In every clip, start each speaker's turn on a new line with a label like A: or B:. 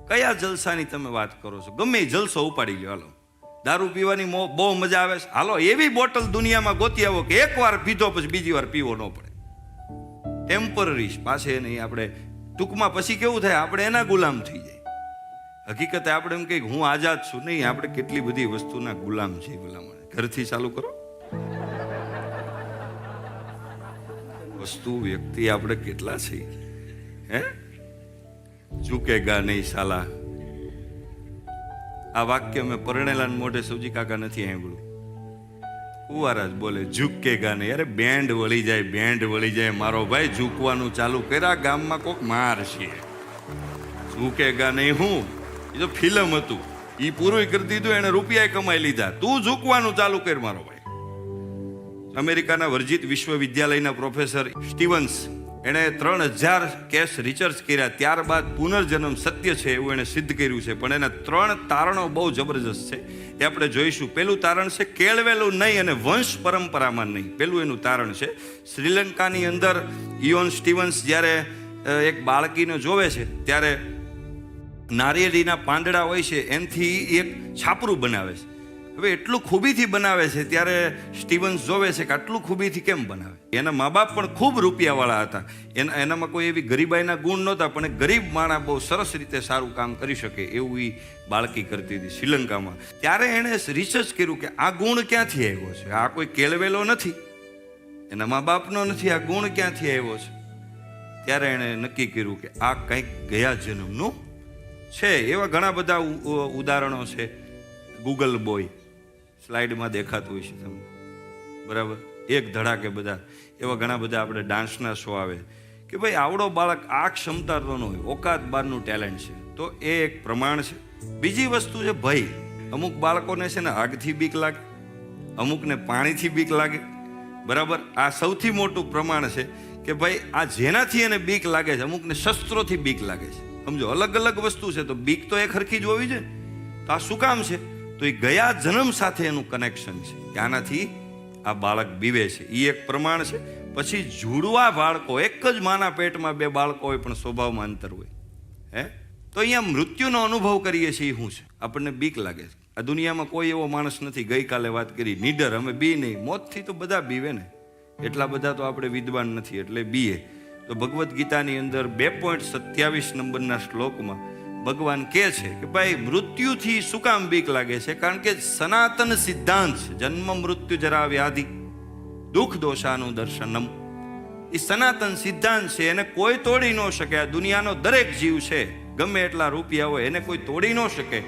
A: કયા જલસાની તમે વાત કરો છો? ગમે એ જલસો ઉપાડી લો. હાલો, દારૂ પીવાની બહુ મજા આવે છે, હાલો એવી બોટલ દુનિયામાં ગોતી આવો કે એકવાર પીધો પછી બીજી વાર પીવો ન પડે. ટેમ્પરરી પાસે નહીં. આપણે ટૂંકમાં પછી કેવું થાય, આપણે એના ગુલામ થઈ જાય. હકીકતે આપણે એમ કહીએ હું આઝાદ છું. નહીં, આપણે કેટલી બધી વસ્તુના ગુલામ છે. ગુલામ ઘરથી ચાલુ કરો. વસ્તુ વ્યક્તિ આપણે કેટલા છે? હે, ઝૂકેગા નહીં સાલા. આ વાક્ય મેં પરણેલા મોઢે સૌજી કાકા નથી સાંભળ્યું. કુવારા જ બોલે ઝૂકેગા નહીં. અરે બેન્ડ વળી જાય, બેન્ડ વળી જાય મારો ભાઈ. ઝૂકવાનું ચાલુ કર્યા, ગામમાં કોક માર છે. ઝૂકેગા નહીં હું, એ તો ફિલ્મ હતું, એ પૂરું કરી દીધું, એને રૂપિયા કમાઈ લીધા. તું ઝૂકવાનું ચાલુ કર મારો ભાઈ. અમેરિકાના વર્જિત વિશ્વવિદ્યાલયના પ્રોફેસર સ્ટીવન્સ, એણે 3000 કેસ રિસર્ચ કર્યા. ત્યારબાદ પુનર્જન્મ સત્ય છે એવું એને સિદ્ધ કર્યું છે. પણ એના 3 તારણો બહુ જબરજસ્ત છે, એ આપણે જોઈશું. પેલું તારણ છે કેળવેલું નહીં અને વંશ પરંપરામાં નહીં. પેલું એનું તારણ છે, શ્રીલંકાની અંદર ઇયોન સ્ટીવન્સ જ્યારે એક બાળકીને જોવે છે ત્યારે નારિયેળીના પાંદડા હોય છે એનાથી એક છાપરું બનાવે છે. હવે એટલું ખૂબીથી બનાવે છે ત્યારે સ્ટીવન્સ જોવે છે કે આટલું ખૂબીથી કેમ બનાવે. એના મા બાપ પણ ખૂબ રૂપિયાવાળા હતા, એનામાં કોઈ એવી ગરીબાઈના ગુણ નહોતા, પણ ગરીબ માણસ બહુ સરસ રીતે સારું કામ કરી શકે એવું એ બાળકી કરતી હતી શ્રીલંકામાં. ત્યારે એણે રિસર્ચ કર્યું કે આ ગુણ ક્યાંથી આવ્યો છે. આ કોઈ કેળવેલો નથી, એના મા બાપનો નથી, આ ગુણ ક્યાંથી આવ્યો છે. ત્યારે એણે નક્કી કર્યું કે આ કંઈક ગયા જન્મનું છે. એવા ઘણા બધા ઉદાહરણો છે. ગૂગલ બોય સ્લાઇડમાં દેખાતું હોય છે તમને, બરાબર, એક ધડાકે બધા એવા ઘણા બધા આપણે ડાન્સના શો આવે કે ભાઈ આવડો બાળક આ ક્ષમતા તો ન હોય, ઓકાત બહારનું ટેલેન્ટ છે, તો એ એક પ્રમાણ છે. બીજી વસ્તુ છે ભય. અમુક બાળકોને છે ને આગથી બીક લાગે, અમુકને પાણીથી બીક લાગે, બરાબર. આ સૌથી મોટું પ્રમાણ છે કે ભાઈ આ જેનાથી એને બીક લાગે છે, અમુકને શસ્ત્રોથી બીક લાગે છે. સમજો, અલગ અલગ વસ્તુ છે, તો બીક તો એ ખરખી જ હોવી જોઈએ. તો આ શું કામ છે? તો એ ગયા જન્મ સાથે એનું કનેક્શન છે, કે આનાથી આ બાળક બીવે છે. એ એક પ્રમાણ છે. પછી જુડવા બાળકો, એક જ માના પેટમાં 2 બાળકો હોય પણ સ્વભાવમાં અંતર હોય, હે, તો અહીંયા મૃત્યુનો અનુભવ કરીએ છીએ. શું છે? આપણને બીક લાગે છે. આ દુનિયામાં કોઈ એવો માણસ નથી, ગઈકાલે વાત કરી નીડર, અમે બી નહીં. મોતથી તો બધા બીવે ને, એટલા બધા તો આપણે વિદ્વાન નથી એટલે બીએ. તો ભગવદ્ ગીતાની અંદર 2.27 નંબરના શ્લોકમાં ભગવાન કહે છે કે ભાઈ મૃત્યુથી શું કામ બીક લાગે છે? કારણ કે સનાતન સિદ્ધાંત છે, જન્મ મૃત્યુ જરા વ્યાધિ દુઃખ દોષાનું દર્શનમ. એ સનાતન સિદ્ધાંત છે, એને કોઈ તોડી ન શકે. આ દુનિયાનો દરેક જીવ છે, ગમે એટલા રૂપિયા હોય, એને કોઈ તોડી ન શકે.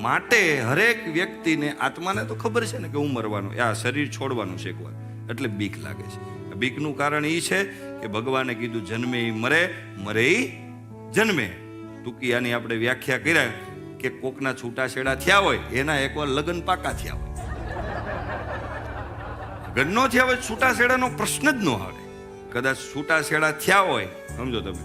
A: માટે હરેક વ્યક્તિને, આત્માને તો ખબર છે ને કે હું મરવાનું, આ શરીર છોડવાનું છે એકવાર, એટલે બીક લાગે છે. બીકનું કારણ એ છે કે ભગવાને કીધું જન્મે એ મરે, મરે એ જન્મે. ટૂંકી આની આપણે વ્યાખ્યા કર્યા કે કોકના છૂટાછેડા થયા હોય, એના એકવાર લગ્ન પાકા થયા હોય. લગ્ન નો થયા હોય છૂટાછેડાનો પ્રશ્ન જ ન આવે. કદાચ છૂટાછેડા થયા હોય, સમજો તમે,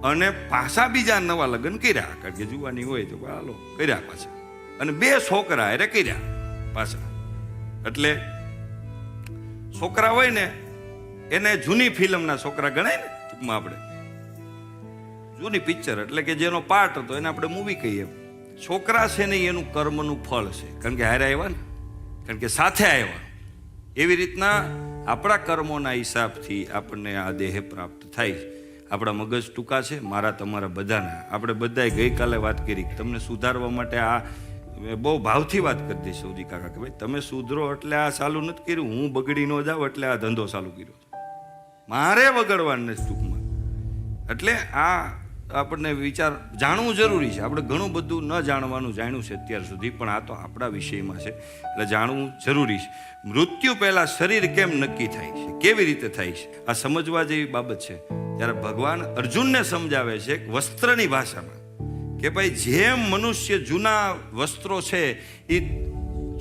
A: અને પાછા બીજા નવા લગ્ન કર્યા, કારણ કે જુવાની હોય તો હાલો કર્યા પાછા, અને 2 છોકરા એટલે કર્યા પાછા. એટલે છોકરા હોય ને એને જૂની ફિલ્મના છોકરા ગણાય ને. ટૂંકમાં આપણે જૂની પિક્ચર એટલે કે જેનો પાર્ટ હતો એને આપણે મૂવી કહીએ. છોકરા છે ને એનું કર્મનું ફળ છે, કારણ કે હારે આવ્યા ને, કારણ કે સાથે આવ્યા. એવી રીતના આપણા કર્મોના હિસાબથી આપણને આ દેહ પ્રાપ્ત થાય છે. આપણા મગજ ટૂંકા છે, મારા તમારા બધાના. આપણે બધાએ ગઈકાલે વાત કરી તમને સુધારવા માટે આ બહુ ભાવથી વાત કરી દઈશ સૌજી કાકા કે ભાઈ તમે સુધરો એટલે આ ચાલુ નથી કર્યું, હું બગડી ન જાઉં એટલે આ ધંધો ચાલુ કર્યો, મારે બગડવાનું નથી ટૂંકમાં. એટલે આ આપણને વિચાર જાણવું જરૂરી છે. આપણે ઘણું બધું ન જાણવાનું જાણ્યું છે અત્યાર સુધી, પણ આ તો આપણા વિષયમાં છે એટલે જાણવું જરૂરી છે. મૃત્યુ પહેલા શરીર કેમ નક્કી થાય છે, કેવી રીતે થાય છે, આ સમજવા જેવી બાબત છે. ત્યારે ભગવાન અર્જુનને સમજાવે છે વસ્ત્રની ભાષામાં કે ભાઈ જેમ મનુષ્ય જૂના વસ્ત્રો છે એ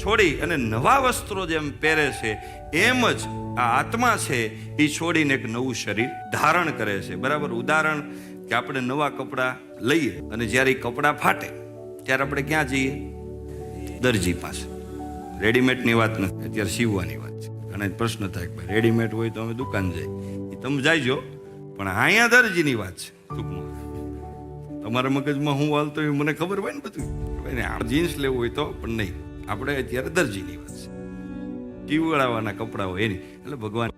A: છોડી અને નવા વસ્ત્રો જેમ પહેરે છે, એમ જ આ આત્મા છે એ છોડીને એક નવું શરીર ધારણ કરે છે. બરાબર. ઉદાહરણ કે આપણે નવા કપડાં લઈએ અને જ્યારે એ કપડાં ફાટે ત્યારે આપણે ક્યાં જઈએ? દરજી પાસે. રેડીમેડની વાત નથી, અત્યારે સીવવાની વાત છે. અને પ્રશ્ન થાય કે ભાઈ રેડીમેડ હોય તો અમે દુકાન જઈએ, એ તમે જાયજો, પણ અહીંયા દરજીની વાત છે ટૂંકમાં. તમારા મગજમાં હું હાલતો હોય મને ખબર હોય ને બધું. ભાઈ ને આ જીન્સ લેવું હોય તો પણ નહીં, આપણે અત્યારે દરજીની વાત છે, જીવડાવવાના કપડા હોય એની. એટલે ભગવાન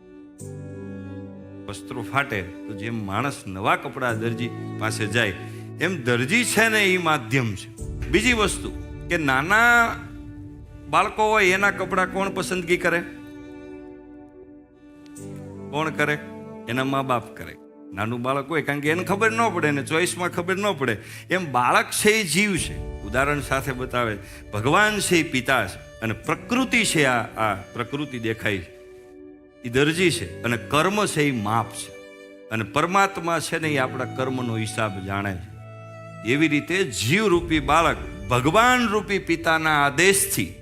A: વસ્ત્રો ફાટે તો જેમ માણસ નવા કપડા દરજી પાસે જાય એમ દરજી છે ને એ માધ્યમ છે. બીજી વસ્તુ કે નાના બાળકો હોય એના કપડા કોણ પસંદગી કરે? કોણ કરે? એના મા બાપ કરે. નાનું બાળક હોય કારણ કે એને ખબર ન પડે ને ચોઈસમાં ખબર ન પડે. એમ બાળક છે એ જીવ છે. ઉદાહરણ સાથે બતાવે, ભગવાન છે એ પિતા છે અને પ્રકૃતિ છે, આ પ્રકૃતિ દેખાય એ દરજી છે અને કર્મ છે એ માપ છે અને પરમાત્મા છે ને એ આપણા કર્મનો હિસાબ જાણે છે. એવી રીતે જીવરૂપી બાળક ભગવાન રૂપી પિતાના આદેશથી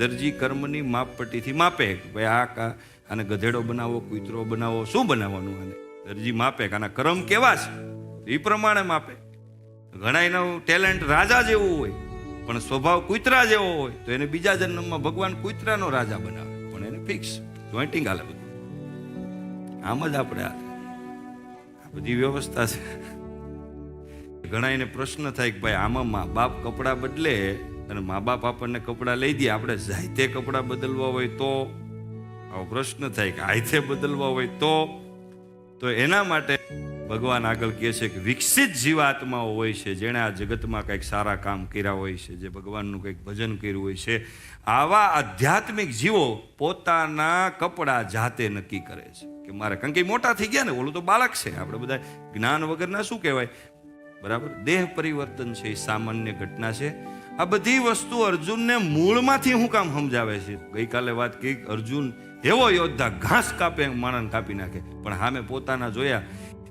A: દરજી કર્મની માપપટ્ટીથી માપે. ભાઈ આને ગધેડો બનાવો, કૂતરો બનાવો, શું બનાવવાનું આને? દરજી માપે કે આના કર્મ કેવા છે એ પ્રમાણે માપે. ઘણા એનું ટેલેન્ટ રાજા જેવું હોય પણ સ્વભાવ કૂતરા જેવો હોય તો એને બીજા જન્મમાં ભગવાન કૂતરાનો રાજા બનાવે, પણ એને ફિક્સ જોઈન્ટિંગ હાલે બધું. આમ જ આપણે આ બધી વ્યવસ્થા છે. ઘણા એને પ્રશ્ન થાય કે ભાઈ આમાં મા બાપ કપડાં બદલે અને મા બાપ આપણને કપડાં લઈ દે, આપણે જાતે કપડાં બદલવા હોય તો? આવો પ્રશ્ન થાય કે હાથે બદલવા હોય તો એના માટે ભગવાન આગળ કહે છે કે વિકસિત જીવાત્માઓ હોય છે જેણે આ જગતમાં કંઈક સારા કામ કર્યા હોય છે, જે ભગવાનનું કંઈક ભજન કર્યું હોય છે, આવા આધ્યાત્મિક જીવો પોતાના કપડાં જાતે નક્કી કરે છે કે મારે, કારણ કે મોટા થઈ ગયા ને, ઓલું તો બાળક છે. આપણે બધા જ્ઞાન વગરના શું કહેવાય, બરાબર? દેહ પરિવર્તન છે એ સામાન્ય ઘટના છે. આ બધી વસ્તુ અર્જુનને મૂળમાંથી હું કામ સમજાવે છે. ગઈકાલે વાત કહી, અર્જુન એવો યોદ્ધા ઘાસ કાપે માણસને કાપી નાખે, પણ સામે પોતાના જોયા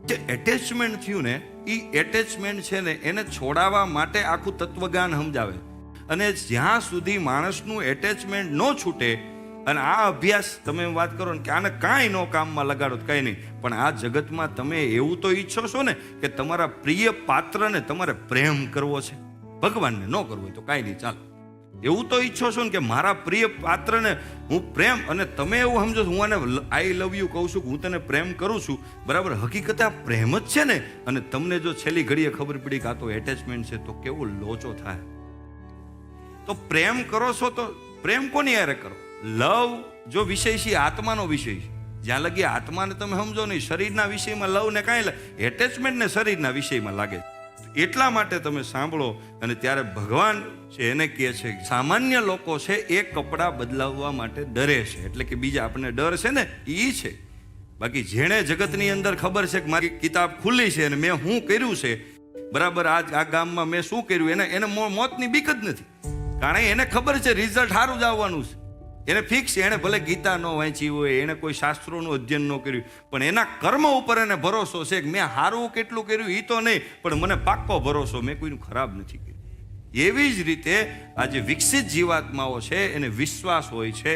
A: જે એટેચમેન્ટ થયું ને એ એટેચમેન્ટ છે ને એને છોડાવવા માટે આખું તત્વજ્ઞાન સમજાવે. અને જ્યાં સુધી માણસનું એટેચમેન્ટ ન છૂટે, અને આ અભ્યાસ તમે વાત કરો ને કે આને કાંઈ ન કામમાં લગાડો તો કંઈ નહીં, પણ આ જગતમાં તમે એવું તો ઈચ્છો છો ને કે તમારા પ્રિય પાત્રને તમારે પ્રેમ કરવો છે, ભગવાનને ન કરવો હોય તો કાંઈ નહીં ચાલો. એવું તો ઈચ્છો છો ને કે મારા પ્રિય પાત્રને હું પ્રેમ, અને તમે એવું સમજો હું આને આઈ લવ યુ કહું છું, હું તને પ્રેમ કરું છું, બરાબર? હકીકતે આ પ્રેમ જ છે ને. અને તમને જો છેલ્લી ઘડીએ ખબર પડી કે આ તો એટેચમેન્ટ છે તો કેવો લોચો થાય. તો પ્રેમ કરો છો તો પ્રેમ કોની યારે કરો? લવ જો વિષય છે આત્માનો વિષય છે, જ્યાં લગી આત્માને તમે સમજો નહીં, શરીરના વિષયમાં લવ ને કાંઈ એટેચમેન્ટ ને શરીરના વિષયમાં લાગે. એટલા માટે તમે સાંભળો. અને ત્યારે ભગવાન છે એને કહે છે સામાન્ય લોકો છે એ કપડાં બદલાવવા માટે ડરે છે, એટલે કે બીજા આપણને ડર છે ને એ છે. બાકી જેણે જગતની અંદર ખબર છે કે મારી કિતાબ ખુલ્લી છે અને મેં શું કર્યું છે, બરાબર, આ ગામમાં મેં શું કર્યું, એને મોતની બીક જ નથી. કારણ કે એને ખબર છે રિઝલ્ટ સારું જ આવવાનું છે. એને ફિક્સ, એને ભલે ગીતા ન વાંચી હોય, એને કોઈ શાસ્ત્રોનું અધ્યયન ન કર્યું, પણ એના કર્મ ઉપર એને ભરોસો છે કે મેં સારું કેટલું કર્યું એ તો નહીં, પણ મને પાક્કો ભરોસો મેં કોઈનું ખરાબ નથી કર્યું. એવી જ રીતે આ જે વિકસિત જીવાત્માઓ છે એને વિશ્વાસ હોય છે.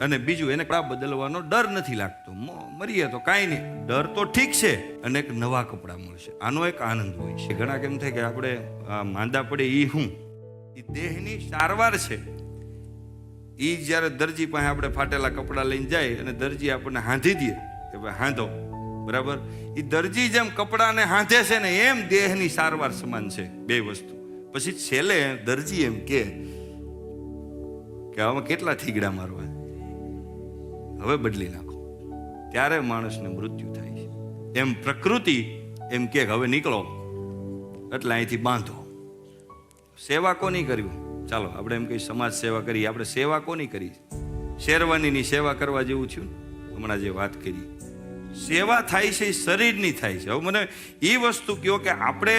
A: અને બીજું, એને કપડાં બદલવાનો ડર નથી લાગતો. મરીએ તો કાંઈ નહીં, ડર તો ઠીક છે, અને એક નવા કપડાં મળશે આનો એક આનંદ હોય છે. ઘણા કેમ થાય કે આપણે માંદા પડે એ હું એ દેહની સારવાર છે. એ જ્યારે દરજી પાસે આપણે ફાટેલા કપડાં લઈને જાય અને દરજી આપણને હાંધી દે કે ભાઈ હાંધો, બરાબર, એ દરજી જેમ કપડાને હાંધે છે ને એમ દેહની સારવાર સમાન છે બે વસ્તુ. પછી છેલ્લે દરજી એમ કે આમાં કેટલા થીગડા મારવા, હવે બદલી નાખો, ત્યારે માણસને મૃત્યુ થાય છે. એમ પ્રકૃતિ એમ કે હવે નીકળો એટલે અહીંથી બાંધો. સેવા કોની કર્યું? ચાલો આપણે એમ કઈ સમાજ સેવા કરીએ, આપણે સેવા કોની કરી? શેરવાનીની સેવા કરવા જેવું થયું. હમણાં જે વાત કરી સેવા થાય છે એ શરીરની થાય છે. હવે મને એ વસ્તુ કહો કે આપણે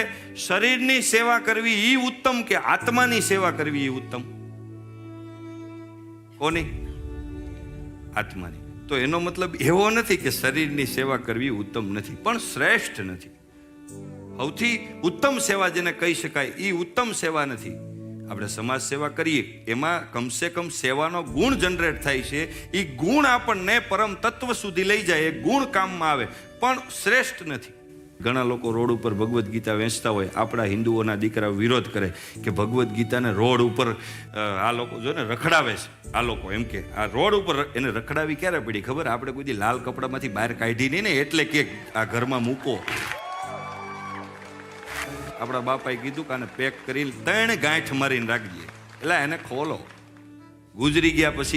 A: શરીરની સેવા કરવી એ ઉત્તમ કે આત્માની સેવા કરવી એ ઉત્તમ? કોની? આત્માની. તો એનો મતલબ એવો નથી કે શરીરની સેવા કરવી ઉત્તમ નથી, પણ શ્રેષ્ઠ નથી. સૌથી ઉત્તમ સેવા જેને કહી શકાય એ ઉત્તમ સેવા નથી. આપણે સમાજ સેવા કરીએ એમાં કમસે કમ સેવાનો ગુણ જનરેટ થાય છે, એ ગુણ આપણને પરમ તત્વ સુધી લઈ જાય, એ ગુણ કામમાં આવે, પણ શ્રેષ્ઠ નથી. ઘણા લોકો રોડ ઉપર ભગવદ્ ગીતા વેચતા હોય, આપણા હિન્દુઓના દીકરા વિરોધ કરે કે ભગવદ્ ગીતાને રોડ ઉપર આ લોકો જો ને રખડાવે છે. આ લોકો એમ કે આ રોડ ઉપર એને રખડાવી ક્યારે પડી ખબર? આપણે કોઈ દી લાલ કપડામાંથી બહાર કાઢી નહીં ને એટલે કે આ ઘરમાં મૂકો. આપણા બાપાએ કીધું કે આને પેક કરીને 3 ગાંઠ મારીને રાખજે. એટલે એને ખોલો. ગુજરી ગયા પછી